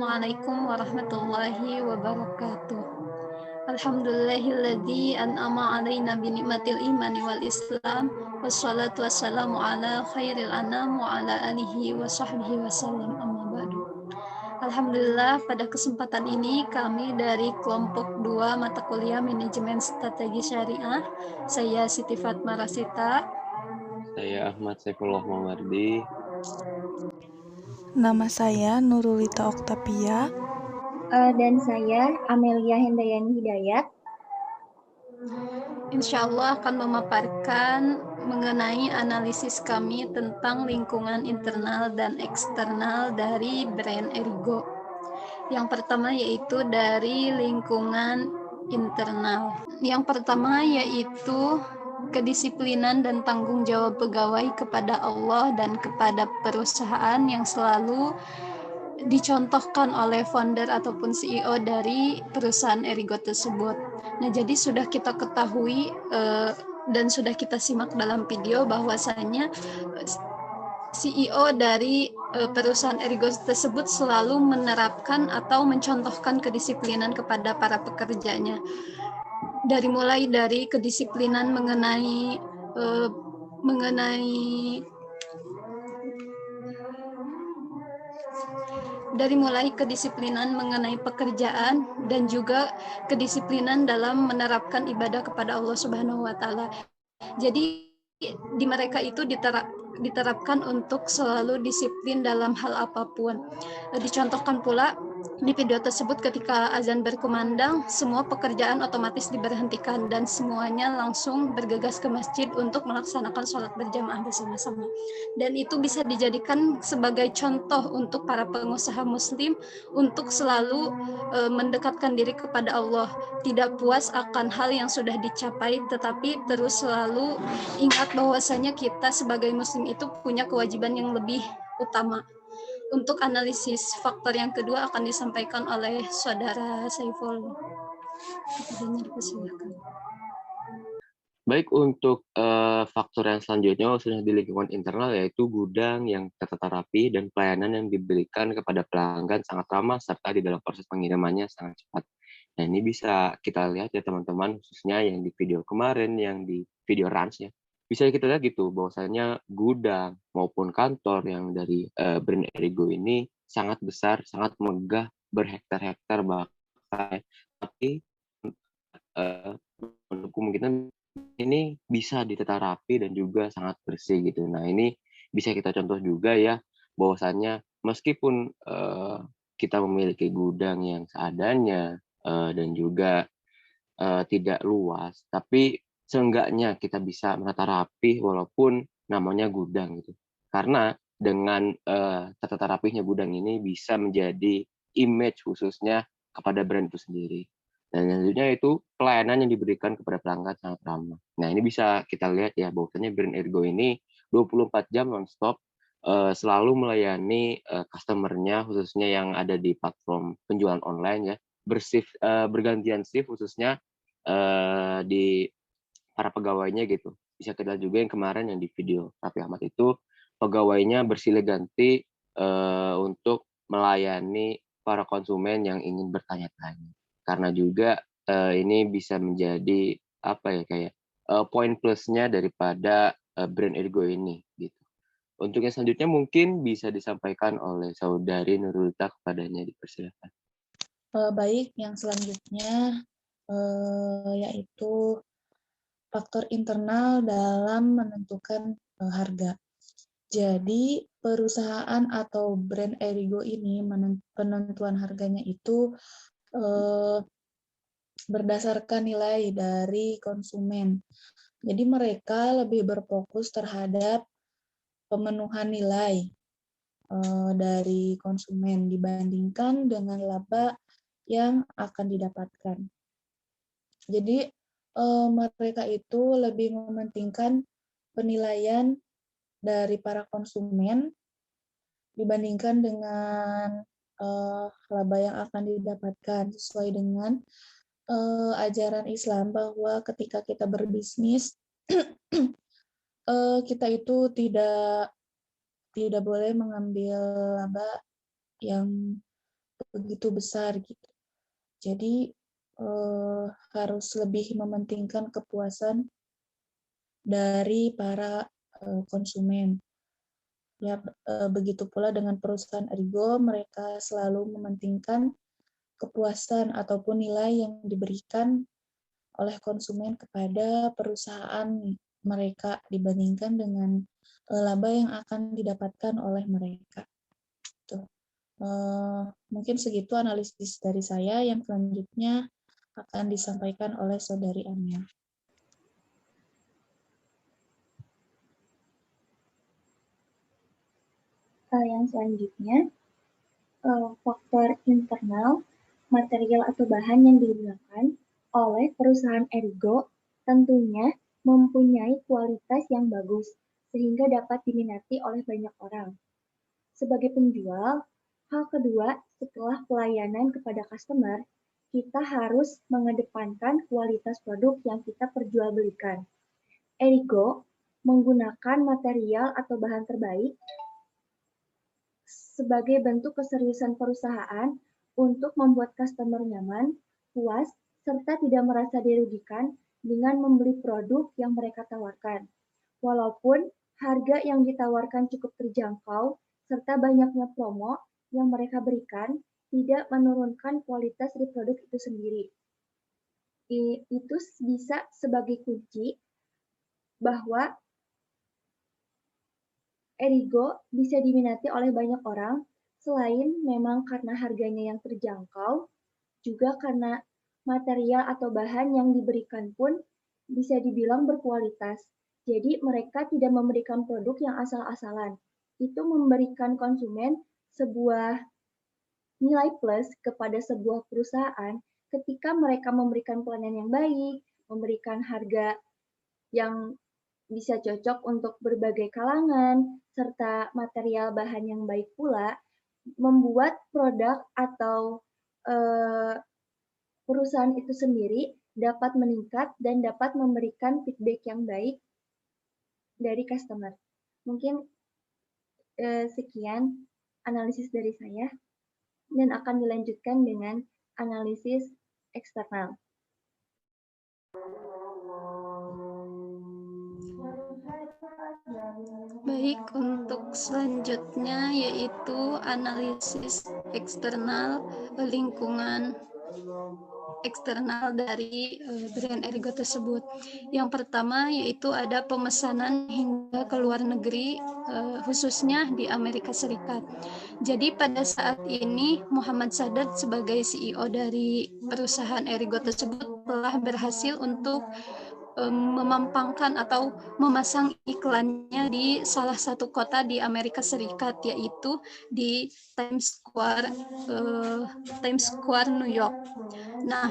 Assalamualaikum warahmatullahi wabarakatuh. Alhamdulillahilladzi an'ama 'alaina bi ni'matil imani wal Islam wassalatu wassalamu ala khairil anam wa ala alihi wa sahbihi wasallam amma ba'du. Alhamdulillah pada kesempatan ini kami dari kelompok 2 mata kuliah manajemen strategi syariah, saya Siti Fatma Rasita. Saya Ahmad Saifullah Mawardi. Nama saya Nurulita Oktavia. Dan saya Amelia Hendayani Hidayat. Insya Allah akan memaparkan mengenai analisis kami tentang lingkungan internal dan eksternal dari brand Erigo. Yang pertama yaitu dari lingkungan internal. Yang pertama yaitu kedisiplinan dan tanggung jawab pegawai kepada Allah dan kepada perusahaan yang selalu dicontohkan oleh founder ataupun CEO dari perusahaan Erigo tersebut. Nah, jadi sudah kita ketahui dan sudah kita simak dalam video bahwasanya CEO dari perusahaan Erigo tersebut selalu menerapkan atau mencontohkan kedisiplinan kepada para pekerjanya. Mulai dari kedisiplinan mengenai kedisiplinan mengenai pekerjaan dan juga kedisiplinan dalam menerapkan ibadah kepada Allah Subhanahu wa taala. Jadi di mereka itu diterapkan untuk selalu disiplin dalam hal apapun. Dicontohkan pula di video tersebut ketika azan berkumandang, semua pekerjaan otomatis diberhentikan dan semuanya langsung bergegas ke masjid untuk melaksanakan sholat berjamaah bersama-sama. Dan itu bisa dijadikan sebagai contoh untuk para pengusaha muslim untuk selalu mendekatkan diri kepada Allah. Tidak puas akan hal yang sudah dicapai, tetapi terus selalu ingat bahwasanya kita sebagai muslim itu punya kewajiban yang lebih utama. Untuk analisis faktor yang kedua akan disampaikan oleh saudara Saiful. Dipersilakan. Baik, untuk faktor yang selanjutnya sudah di lingkungan internal, yaitu gudang yang tertata rapi dan pelayanan yang diberikan kepada pelanggan sangat ramah serta di dalam proses pengirimannya sangat cepat. Nah, ini bisa kita lihat ya teman-teman, khususnya yang di video kemarin, yang di video Rans ya. Bisa kita lihat gitu bahwasanya gudang maupun kantor yang dari brand Erigo ini sangat besar, sangat megah, berhektar-hektar bahkan, tapi untuk kemungkinan ini bisa ditata rapi dan juga sangat bersih gitu. Nah, ini bisa kita contoh juga ya, bahwasannya meskipun kita memiliki gudang yang seadanya dan juga tidak luas, tapi seenggaknya kita bisa menata rapi walaupun namanya gudang gitu. Karena dengan tata rapihnya gudang ini bisa menjadi image khususnya kepada brand itu sendiri. Dan selanjutnya itu pelayanan yang diberikan kepada pelanggan sangat ramah. Nah, ini bisa kita lihat ya bahwasanya brand Ergo ini 24 jam nonstop selalu melayani customer-nya khususnya yang ada di platform penjualan online ya, bergantian shift khususnya di para pegawainya gitu. Bisa kita lihat juga yang kemarin yang di video Raffi Ahmad itu pegawainya bersilih ganti untuk melayani para konsumen yang ingin bertanya-tanya. Karena juga ini bisa menjadi apa ya kayak poin plusnya daripada brand Ergo ini gitu. Untuk yang selanjutnya mungkin bisa disampaikan oleh saudari Nurulita, kepadanya, dipersilakan. Baik, yang selanjutnya yaitu faktor internal dalam menentukan harga. Jadi perusahaan atau brand Erigo ini penentuan harganya itu berdasarkan nilai dari konsumen. Jadi mereka lebih berfokus terhadap pemenuhan nilai dari konsumen dibandingkan dengan laba yang akan didapatkan. Jadi mereka itu lebih mementingkan penilaian dari para konsumen dibandingkan dengan laba yang akan didapatkan, sesuai dengan ajaran Islam bahwa ketika kita berbisnis kita itu tidak boleh mengambil laba yang begitu besar gitu. Jadi harus lebih mementingkan kepuasan dari para konsumen. Ya, begitu pula dengan perusahaan Erigo, mereka selalu mementingkan kepuasan ataupun nilai yang diberikan oleh konsumen kepada perusahaan mereka dibandingkan dengan laba yang akan didapatkan oleh mereka. Tuh. Mungkin segitu analisis dari saya. Yang selanjutnya akan disampaikan oleh Saudari Amel. Yang selanjutnya, faktor internal, material atau bahan yang digunakan oleh perusahaan Erigo tentunya mempunyai kualitas yang bagus, sehingga dapat diminati oleh banyak orang. Sebagai penjual, hal kedua setelah pelayanan kepada customer, kita harus mengedepankan kualitas produk yang kita perjualbelikan. Erigo menggunakan material atau bahan terbaik sebagai bentuk keseriusan perusahaan untuk membuat customer nyaman, puas, serta tidak merasa dirugikan dengan membeli produk yang mereka tawarkan. Walaupun harga yang ditawarkan cukup terjangkau, serta banyaknya promo yang mereka berikan tidak menurunkan kualitas dari produk itu sendiri. Itu bisa sebagai kunci bahwa Erigo bisa diminati oleh banyak orang, selain memang karena harganya yang terjangkau, juga karena material atau bahan yang diberikan pun bisa dibilang berkualitas. Jadi mereka tidak memberikan produk yang asal-asalan. Itu memberikan konsumen sebuah nilai plus kepada sebuah perusahaan ketika mereka memberikan pelayanan yang baik, memberikan harga yang bisa cocok untuk berbagai kalangan, serta material bahan yang baik pula, membuat produk atau perusahaan itu sendiri dapat meningkat dan dapat memberikan feedback yang baik dari customer. Mungkin sekian analisis dari saya, dan akan dilanjutkan dengan analisis eksternal. Baik, untuk selanjutnya yaitu analisis eksternal lingkungan eksternal dari brand Erigo tersebut. Yang pertama yaitu ada pemesanan hingga ke luar negeri, khususnya di Amerika Serikat. Jadi pada saat ini Muhammad Sadat sebagai CEO dari perusahaan Erigo tersebut telah berhasil untuk memampangkan atau memasang iklannya di salah satu kota di Amerika Serikat, yaitu di Times Square New York. Nah,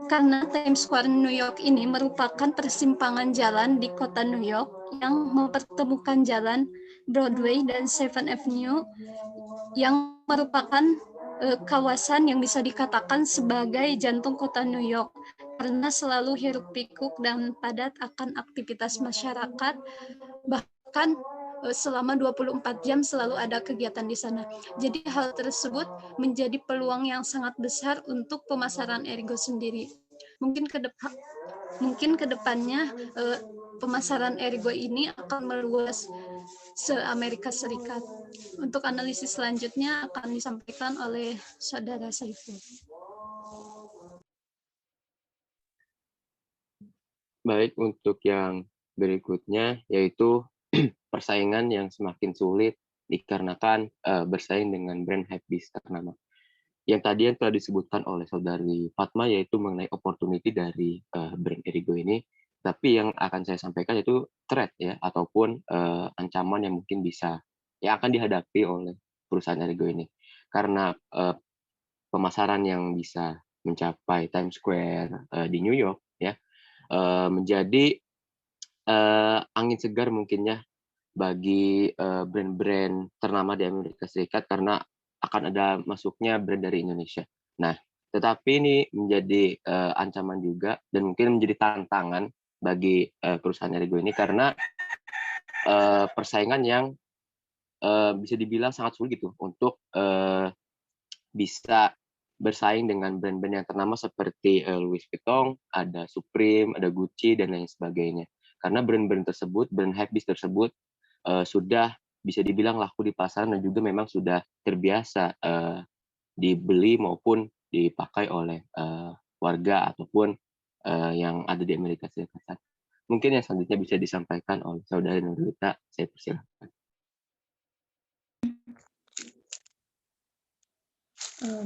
karena Times Square New York ini merupakan persimpangan jalan di kota New York yang mempertemukan jalan Broadway dan 7th Avenue, yang merupakan kawasan yang bisa dikatakan sebagai jantung kota New York, karena selalu hiruk pikuk dan padat akan aktivitas masyarakat, bahkan selama 24 jam selalu ada kegiatan di sana. Jadi hal tersebut menjadi peluang yang sangat besar untuk pemasaran Erigo sendiri. Mungkin ke depannya pemasaran Erigo ini akan meluas se-Amerika Serikat. Untuk analisis selanjutnya akan disampaikan oleh Saudara Saiful. Baik, untuk yang berikutnya yaitu persaingan yang semakin sulit dikarenakan bersaing dengan brand hypebeast ternama. Yang tadi yang telah disebutkan oleh Saudari Fatma yaitu mengenai opportunity dari brand Erigo ini, tapi yang akan saya sampaikan itu threat ya, ataupun ancaman yang mungkin yang akan dihadapi oleh perusahaan Erigo ini. Karena pemasaran yang bisa mencapai Times Square di New York ya, menjadi angin segar mungkinnya bagi brand-brand ternama di Amerika Serikat, karena akan ada masuknya brand dari Indonesia. Nah, tetapi ini menjadi ancaman juga dan mungkin menjadi tantangan bagi perusahaan Erigo ini, karena persaingan yang bisa dibilang sangat sulit gitu untuk bisa bersaing dengan brand-brand yang ternama seperti Louis Vuitton, ada Supreme, ada Gucci, dan lain sebagainya. Karena brand-brand tersebut, brand hypebeast tersebut sudah bisa dibilang laku di pasaran dan juga memang sudah terbiasa dibeli maupun dipakai oleh warga ataupun yang ada di Amerika Serikat. Mungkin yang selanjutnya bisa disampaikan oleh Saudari Nurulita, saya persilahkan.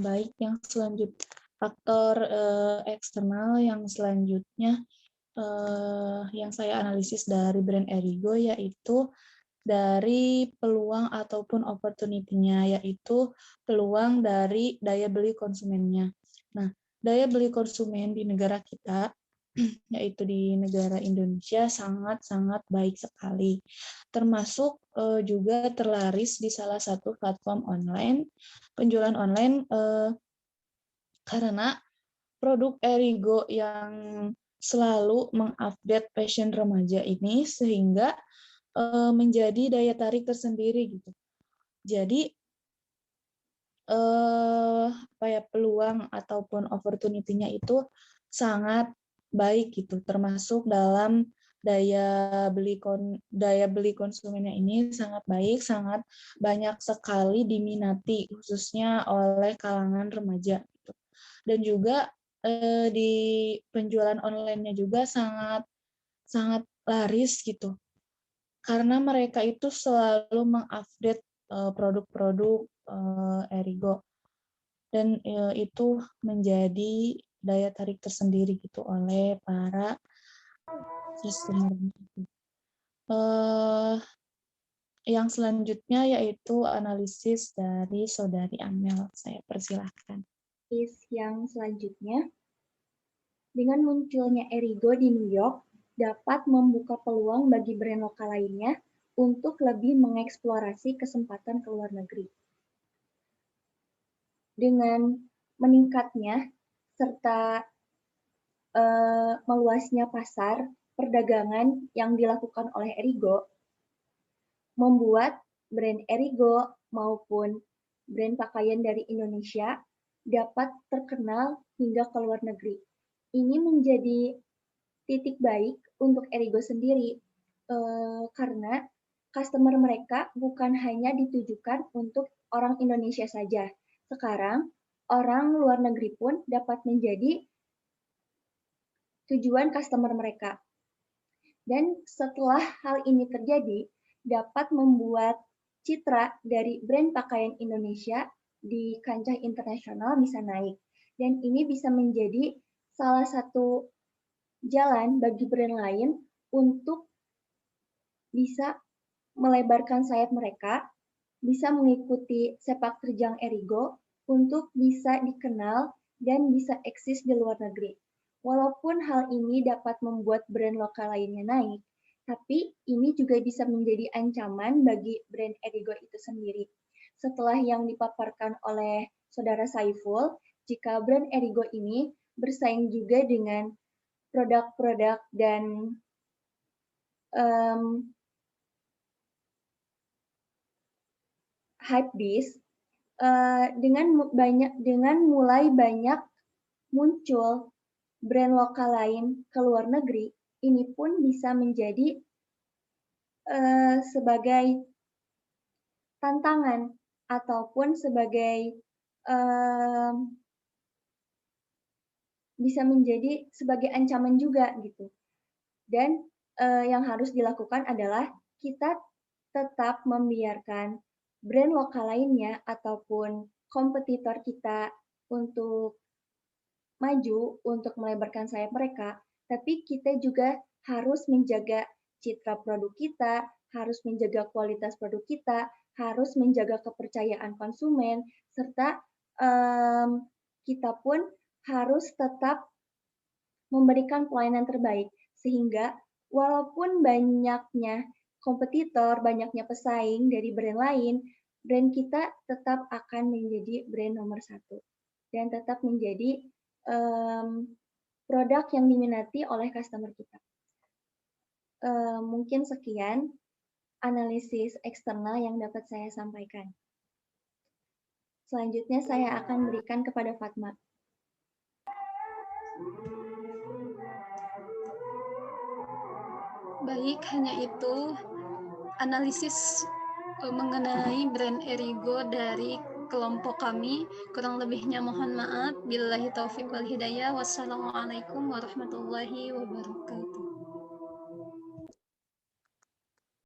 Baik, yang selanjutnya faktor eksternal yang selanjutnya yang saya analisis dari brand Erigo yaitu dari peluang ataupun opportunity-nya, yaitu peluang dari daya beli konsumennya. Nah, daya beli konsumen di negara kita, yaitu di negara Indonesia, sangat-sangat baik sekali. Termasuk juga terlaris di salah satu platform online, penjualan online, karena produk Erigo yang selalu mengupdate fashion remaja ini sehingga menjadi daya tarik tersendiri gitu. Jadi peluang ataupun opportunity-nya itu sangat baik gitu, termasuk dalam daya beli konsumennya ini sangat baik, sangat banyak sekali diminati khususnya oleh kalangan remaja gitu. Dan juga di penjualan online-nya juga sangat laris gitu. Karena mereka itu selalu mengupdate produk-produk Erigo dan itu menjadi daya tarik tersendiri gitu oleh para customer. Yang selanjutnya yaitu analisis dari Saudari Amel. Saya persilahkan. Yang selanjutnya, dengan munculnya Erigo di New York, dapat membuka peluang bagi brand lokal lainnya untuk lebih mengeksplorasi kesempatan ke luar negeri. Dengan meningkatnya serta meluasnya pasar perdagangan yang dilakukan oleh Erigo, membuat brand Erigo maupun brand pakaian dari Indonesia dapat terkenal hingga ke luar negeri. Ini menjadi titik baik untuk Erigo sendiri, karena customer mereka bukan hanya ditujukan untuk orang Indonesia saja. Sekarang, orang luar negeri pun dapat menjadi tujuan customer mereka. Dan setelah hal ini terjadi, dapat membuat citra dari brand pakaian Indonesia di kancah internasional bisa naik. Dan ini bisa menjadi salah satu jalan bagi brand lain untuk bisa melebarkan sayap mereka, bisa mengikuti sepak terjang Erigo untuk bisa dikenal dan bisa eksis di luar negeri. Walaupun hal ini dapat membuat brand lokal lainnya naik, tapi ini juga bisa menjadi ancaman bagi brand Erigo itu sendiri. Setelah yang dipaparkan oleh Saudara Saiful, jika brand Erigo ini bersaing juga dengan produk-produk dan hypebeast, dengan mulai banyak muncul brand lokal lain ke luar negeri, ini pun bisa menjadi sebagai tantangan ataupun sebagai bisa menjadi sebagai ancaman juga gitu. Dan yang harus dilakukan adalah kita tetap membiarkan brand lokal lainnya ataupun kompetitor kita untuk maju, untuk melebarkan sayap mereka, tapi kita juga harus menjaga citra produk kita, harus menjaga kualitas produk kita, harus menjaga kepercayaan konsumen, serta kita pun harus tetap memberikan pelayanan terbaik, sehingga walaupun banyaknya kompetitor, banyaknya pesaing dari brand lain, brand kita tetap akan menjadi brand nomor 1 dan tetap menjadi produk yang diminati oleh customer kita. Mungkin sekian analisis eksternal yang dapat saya sampaikan. Selanjutnya saya akan berikan kepada Fatma. Baik, hanya itu analisis mengenai brand Erigo dari kelompok kami. Kurang lebihnya mohon maaf. Billahi taufiq wal hidayah. Wassalamualaikum warahmatullahi wabarakatuh.